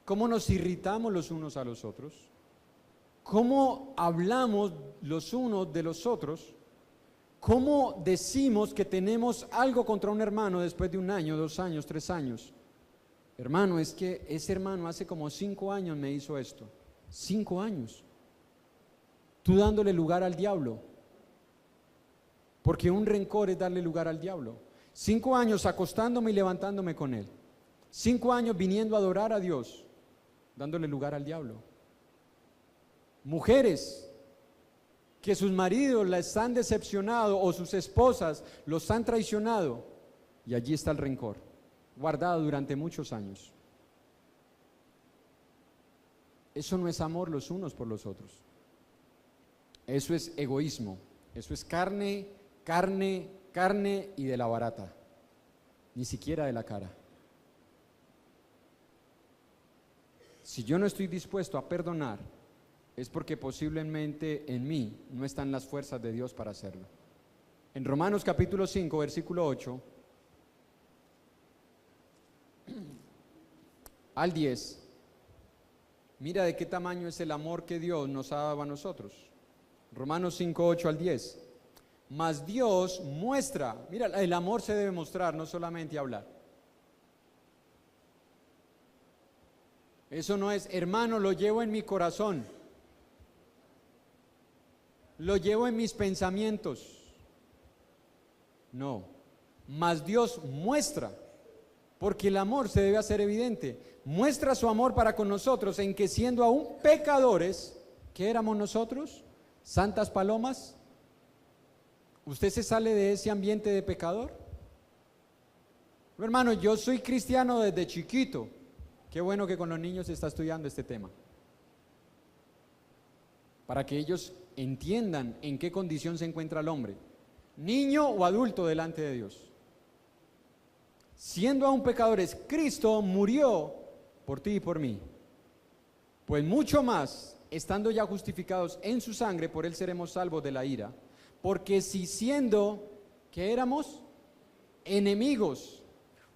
cómo nos irritamos los unos a los otros, cómo hablamos los unos de los otros, cómo decimos que tenemos algo contra un hermano después de 1 año, 2 años, 3 años. Hermano, es que ese hermano hace como 5 años me hizo esto. 5 años. Tú dándole lugar al diablo. Porque un rencor es darle lugar al diablo. 5 años acostándome y levantándome con él. 5 años viniendo a adorar a Dios, dándole lugar al diablo. Mujeres que sus maridos las han decepcionado o sus esposas los han traicionado, y allí está el rencor, guardado durante muchos años. Eso no es amor los unos por los otros. Eso es egoísmo. Eso es carne, carne, carne y de la barata. Ni siquiera de la cara. Si yo no estoy dispuesto a perdonar, es porque posiblemente en mí no están las fuerzas de Dios para hacerlo. En Romanos capítulo 5, versículo 8 al 10, mira de qué tamaño es el amor que Dios nos ha dado a nosotros. Romanos 5, 8 al 10. Mas Dios muestra, mira, el amor se debe mostrar, no solamente hablar. Eso no es, hermano, lo llevo en mi corazón, lo llevo en mis pensamientos. No, mas Dios muestra, porque el amor se debe hacer evidente. Muestra su amor para con nosotros en que siendo aún pecadores, ¿qué éramos nosotros? ¿Santas palomas? ¿Usted se sale de ese ambiente de pecador? Hermano, yo soy cristiano desde chiquito. Qué bueno que con los niños se está estudiando este tema, para que ellos entiendan en qué condición se encuentra el hombre, niño o adulto delante de Dios. Siendo aún pecadores, Cristo murió por ti y por mí. Pues mucho más, estando ya justificados en su sangre, por él seremos salvos de la ira. Porque si siendo, ¿qué éramos? Enemigos,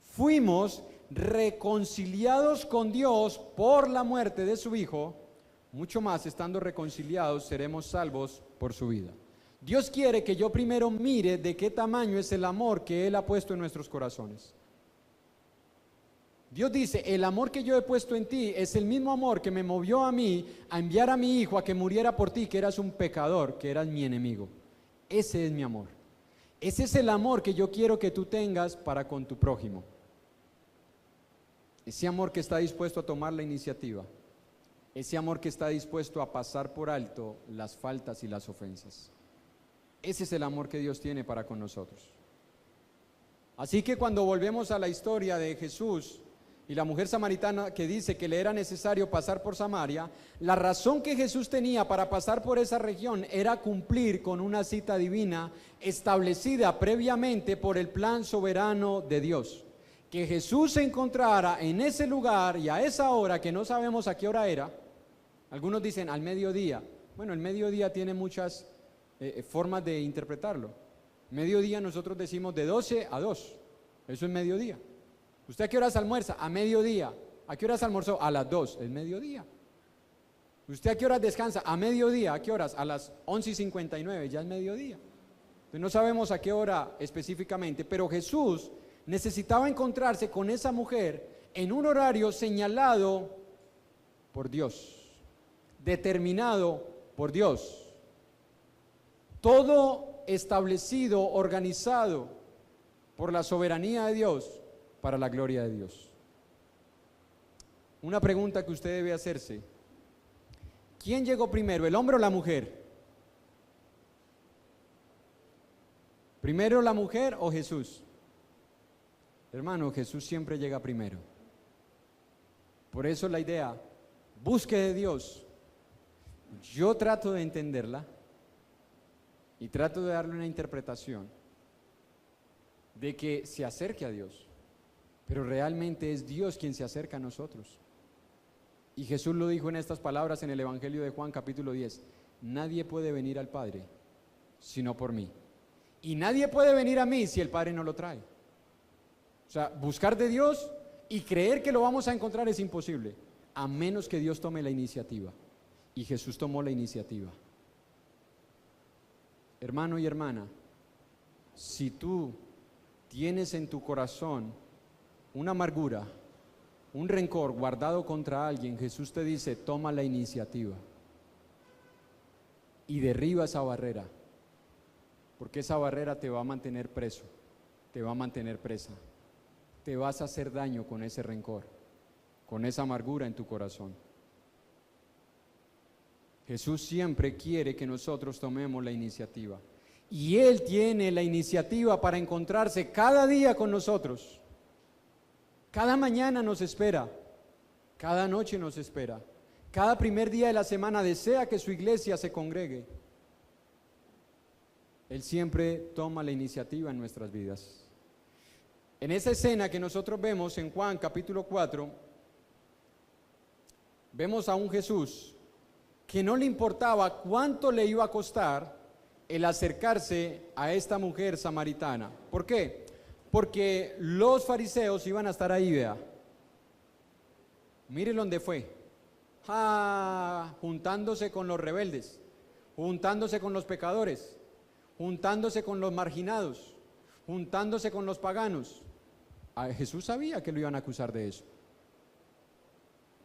fuimos reconciliados con Dios por la muerte de su Hijo, mucho más, estando reconciliados, seremos salvos por su vida. Dios quiere que yo primero mire de qué tamaño es el amor que Él ha puesto en nuestros corazones. Dios dice, el amor que yo he puesto en ti es el mismo amor que me movió a mí a enviar a mi Hijo a que muriera por ti, que eras un pecador, que eras mi enemigo. Ese es mi amor. Ese es el amor que yo quiero que tú tengas para con tu prójimo. Ese amor que está dispuesto a tomar la iniciativa. Ese amor que está dispuesto a pasar por alto las faltas y las ofensas. Ese es el amor que Dios tiene para con nosotros. Así que cuando volvemos a la historia de Jesús y la mujer samaritana que dice que le era necesario pasar por Samaria, la razón que Jesús tenía para pasar por esa región era cumplir con una cita divina establecida previamente por el plan soberano de Dios. Que Jesús se encontrara en ese lugar y a esa hora, que no sabemos a qué hora era. Algunos dicen al mediodía. Bueno, el mediodía tiene muchas formas de interpretarlo. Mediodía nosotros decimos de 12 a 2. Eso es mediodía. ¿Usted a qué horas almuerza? A mediodía. ¿A qué horas almorzó? A las 2. Es mediodía. ¿Usted a qué horas descansa? A mediodía. ¿A qué horas? A las 11:59. Ya es mediodía. Entonces no sabemos a qué hora específicamente, pero Jesús necesitaba encontrarse con esa mujer en un horario señalado por Dios, determinado por Dios. todo establecido, organizado por la soberanía de Dios para la gloria de Dios. Una pregunta que usted debe hacerse: ¿quién llegó primero, el hombre o la mujer? ¿Primero la mujer o Jesús? Hermano, Jesús siempre llega primero. Por eso la idea, busque de Dios. Yo trato de entenderla y trato de darle una interpretación de que se acerque a Dios, pero realmente es Dios quien se acerca a nosotros. Y Jesús lo dijo en estas palabras en el Evangelio de Juan capítulo 10: nadie puede venir al Padre sino por mí, y nadie puede venir a mí si el Padre no lo trae. O sea, buscar de Dios y creer que lo vamos a encontrar es imposible, a menos que Dios tome la iniciativa, y Jesús tomó la iniciativa. Hermano y hermana, si tú tienes en tu corazón una amargura, un rencor guardado contra alguien, Jesús te dice: toma la iniciativa y derriba esa barrera, porque esa barrera te va a mantener preso, te va a mantener presa, te vas a hacer daño con ese rencor, con esa amargura en tu corazón. Jesús siempre quiere que nosotros tomemos la iniciativa, y Él tiene la iniciativa para encontrarse cada día con nosotros. Cada mañana nos espera, cada noche nos espera, cada primer día de la semana desea que su iglesia se congregue. Él siempre toma la iniciativa en nuestras vidas. En esa escena que nosotros vemos en Juan capítulo 4, vemos a un Jesús que no le importaba cuánto le iba a costar el acercarse a esta mujer samaritana. ¿Por qué? Porque los fariseos iban a estar ahí, vea. Mire dónde fue. Juntándose con los rebeldes, juntándose con los pecadores, juntándose con los marginados, juntándose con los paganos. Jesús sabía que lo iban a acusar de eso.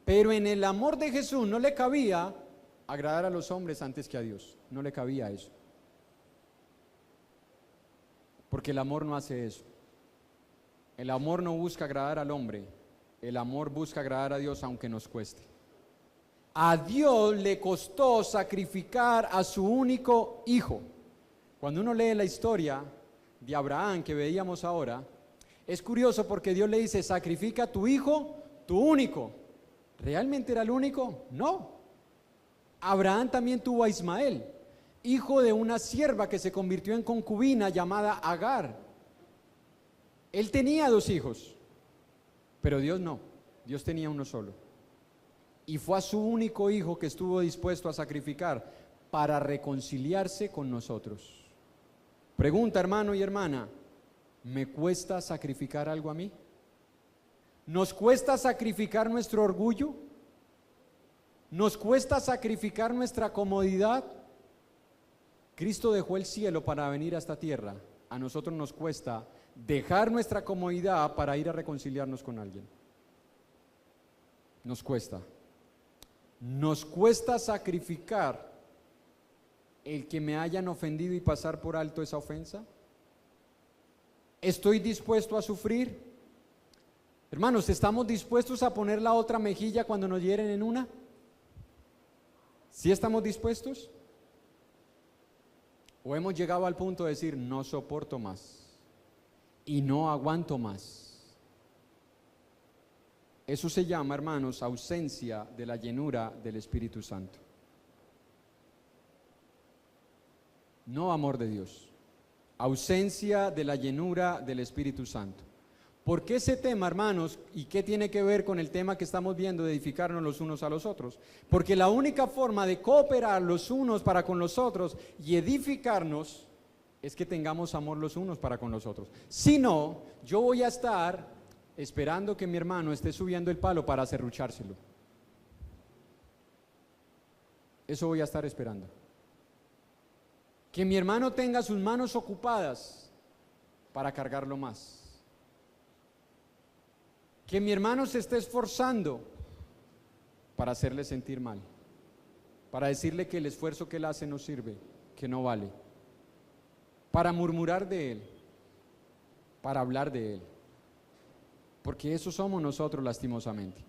Pero en el amor de Jesús no le cabía agradar a los hombres antes que a Dios. No le cabía eso. Porque el amor no hace eso. El amor no busca agradar al hombre. El amor busca agradar a Dios aunque nos cueste. A Dios le costó sacrificar a su único hijo. Cuando uno lee la historia de Abraham que veíamos ahora, es curioso porque Dios le dice: sacrifica a tu hijo, tu único. ¿Realmente era el único? No. Abraham también tuvo a Ismael, hijo de una sierva que se convirtió en concubina llamada Agar. Él tenía 2 hijos, pero Dios no. Dios tenía uno solo. Y fue a su único hijo que estuvo dispuesto a sacrificar para reconciliarse con nosotros. Pregunta, hermano y hermana: ¿me cuesta sacrificar algo a mí? ¿Nos cuesta sacrificar nuestro orgullo? ¿Nos cuesta sacrificar nuestra comodidad? Cristo dejó el cielo para venir a esta tierra. A nosotros nos cuesta dejar nuestra comodidad para ir a reconciliarnos con alguien. Nos cuesta. Nos cuesta sacrificar el que me hayan ofendido y pasar por alto esa ofensa. ¿Estoy dispuesto a sufrir? Hermanos, ¿estamos dispuestos a poner la otra mejilla cuando nos hieren en una? ¿Sí estamos dispuestos? ¿O hemos llegado al punto de decir: no soporto más y no aguanto más? Eso se llama, hermanos, ausencia de la llenura del Espíritu Santo. No amor de Dios, ausencia de la llenura del Espíritu Santo. ¿Por qué ese tema, hermanos? ¿Y qué tiene que ver con el tema que estamos viendo de edificarnos los unos a los otros? Porque la única forma de cooperar los unos para con los otros y edificarnos es que tengamos amor los unos para con los otros. Si no, yo voy a estar esperando que mi hermano esté subiendo el palo para serruchárselo. Eso voy a estar esperando. Que mi hermano tenga sus manos ocupadas para cargarlo más. Que mi hermano se esté esforzando para hacerle sentir mal, para decirle que el esfuerzo que él hace no sirve, que no vale. para murmurar de Él, para hablar de Él. Porque eso somos nosotros lastimosamente.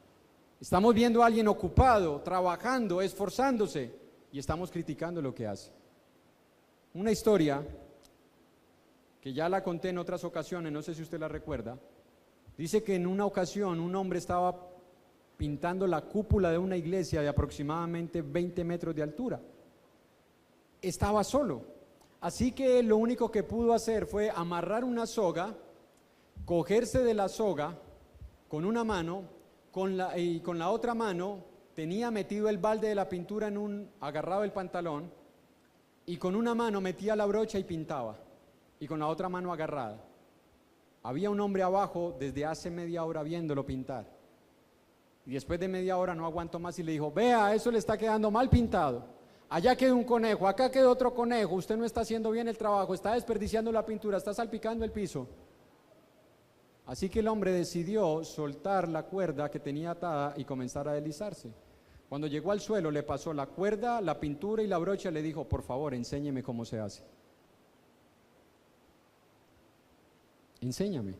Estamos viendo a alguien ocupado, trabajando, esforzándose y estamos criticando lo que hace. Una historia que ya la conté en otras ocasiones, no sé si usted la recuerda. Dice que en una ocasión un hombre estaba pintando la cúpula de una iglesia de aproximadamente 20 metros de altura. Estaba solo, así que lo único que pudo hacer fue amarrar una soga, cogerse de la soga con una mano, y con la otra mano tenía metido el balde de la pintura agarrado el pantalón, y con una mano metía la brocha y pintaba, y con la otra mano agarrada. Había un hombre abajo desde hace media hora viéndolo pintar, y después de media hora no aguantó más y le dijo: vea, eso le está quedando mal pintado. Allá quedó un conejo, acá quedó otro conejo, usted no está haciendo bien el trabajo, está desperdiciando la pintura, está salpicando el piso. Así que el hombre decidió soltar la cuerda que tenía atada y comenzar a deslizarse. Cuando llegó al suelo le pasó la cuerda, la pintura y la brocha y le dijo: por favor, enséñeme cómo se hace. Enséñame.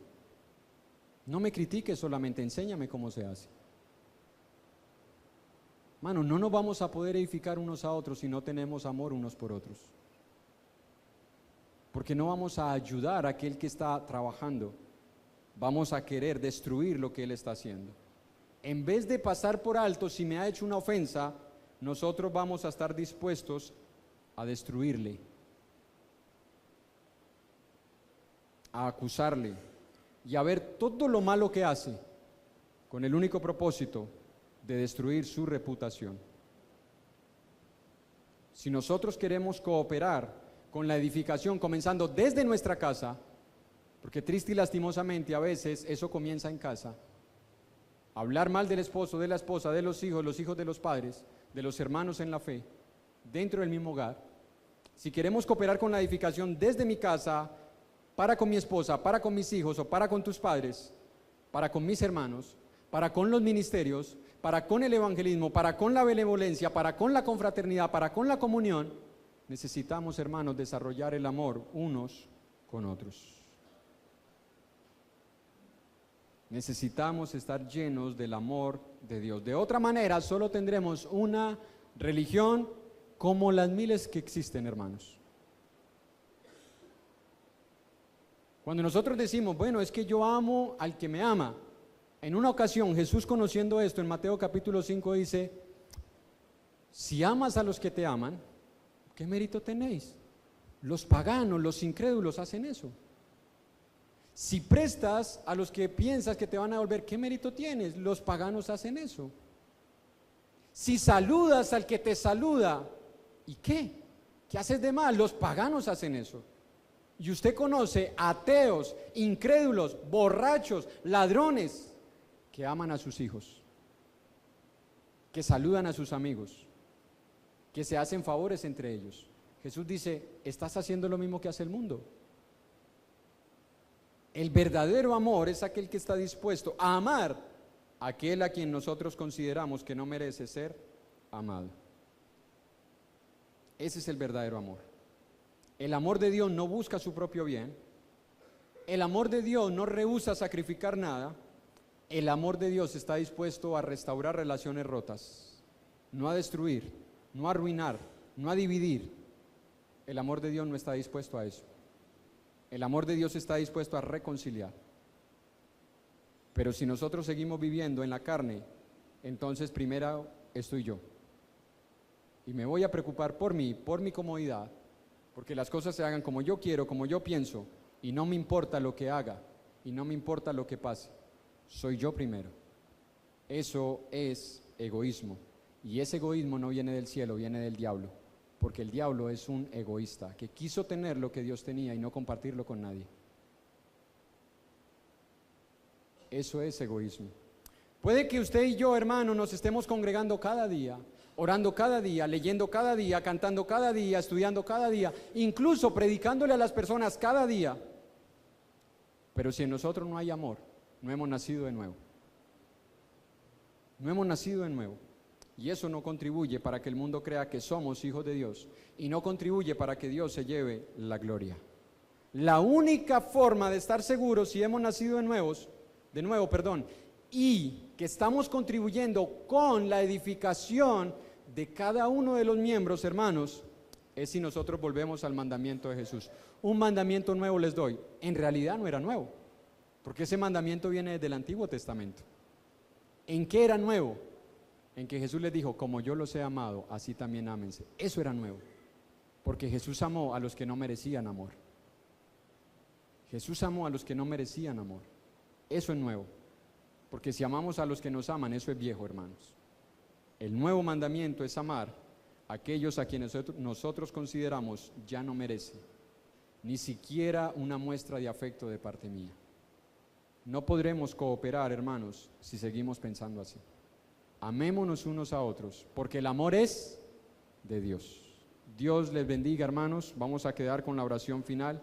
No me critiques solamente, enséñame cómo se hace. Mano, no nos vamos a poder edificar unos a otros si no tenemos amor unos por otros. Porque no vamos a ayudar a aquel que está trabajando. Vamos a querer destruir lo que él está haciendo. En vez de pasar por alto, si me ha hecho una ofensa, nosotros vamos a estar dispuestos a destruirle, a acusarle y a ver todo lo malo que hace con el único propósito de destruir su reputación. Si nosotros queremos cooperar con la edificación, comenzando desde nuestra casa, porque triste y lastimosamente a veces eso comienza en casa, hablar mal del esposo, de la esposa, de los hijos de los padres, de los hermanos en la fe, dentro del mismo hogar. Si queremos cooperar con la edificación desde mi casa, para con mi esposa, para con mis hijos o para con tus padres, para con mis hermanos, para con los ministerios, para con el evangelismo, para con la benevolencia, para con la confraternidad, para con la comunión, necesitamos, hermanos, desarrollar el amor unos con otros. Necesitamos estar llenos del amor de Dios. De otra manera, solo tendremos una religión como las miles que existen, hermanos. Cuando nosotros decimos: bueno, es que yo amo al que me ama. En una ocasión Jesús, conociendo esto, en Mateo capítulo 5 dice: si amas a los que te aman, ¿qué mérito tenéis? Los paganos, los incrédulos hacen eso. Si prestas a los que piensas que te van a devolver, ¿qué mérito tienes? Los paganos hacen eso. Si saludas al que te saluda, ¿y qué? ¿Qué haces de mal? Los paganos hacen eso. Y usted conoce ateos, incrédulos, borrachos, ladrones que aman a sus hijos, que saludan a sus amigos, que se hacen favores entre ellos. Jesús dice: estás haciendo lo mismo que hace el mundo. El verdadero amor es aquel que está dispuesto a amar a aquel a quien nosotros consideramos que no merece ser amado. Ese es el verdadero amor. El amor de Dios no busca su propio bien. El amor de Dios no rehúsa sacrificar nada. El amor de Dios está dispuesto a restaurar relaciones rotas, no a destruir, no a arruinar, no a dividir. El amor de Dios no está dispuesto a eso. El amor de Dios está dispuesto a reconciliar. Pero si nosotros seguimos viviendo en la carne, entonces primero estoy yo. Y me voy a preocupar por mí, por mi comodidad, porque las cosas se hagan como yo quiero, como yo pienso, y no me importa lo que haga, y no me importa lo que pase. Soy yo primero. Eso es egoísmo. Y ese egoísmo no viene del cielo, viene del diablo. Porque el diablo es un egoísta que quiso tener lo que Dios tenía y no compartirlo con nadie. Eso es egoísmo. Puede que usted y yo, hermano, nos estemos congregando cada día, orando cada día, leyendo cada día, cantando cada día, estudiando cada día, incluso predicándole a las personas cada día. Pero si en nosotros no hay amor, no hemos nacido de nuevo. No hemos nacido de nuevo. Y eso no contribuye para que el mundo crea que somos hijos de Dios. Y no contribuye para que Dios se lleve la gloria. La única forma de estar seguros si hemos nacido de nuevo, y que estamos contribuyendo con la edificación de cada uno de los miembros, hermanos, es si nosotros volvemos al mandamiento de Jesús. Un mandamiento nuevo les doy. En realidad no era nuevo, porque ese mandamiento viene desde el Antiguo Testamento. ¿En qué era nuevo? En que Jesús les dijo, como yo los he amado, así también ámense. Eso era nuevo, porque Jesús amó a los que no merecían amor. Jesús amó a los que no merecían amor. Eso es nuevo, porque si amamos a los que nos aman, eso es viejo, hermanos. El nuevo mandamiento es amar a aquellos a quienes nosotros consideramos ya no merecen ni siquiera una muestra de afecto de parte mía. No podremos cooperar, hermanos, si seguimos pensando así. Amémonos unos a otros, porque el amor es de Dios. Dios les bendiga, hermanos. Vamos a quedar con la oración final.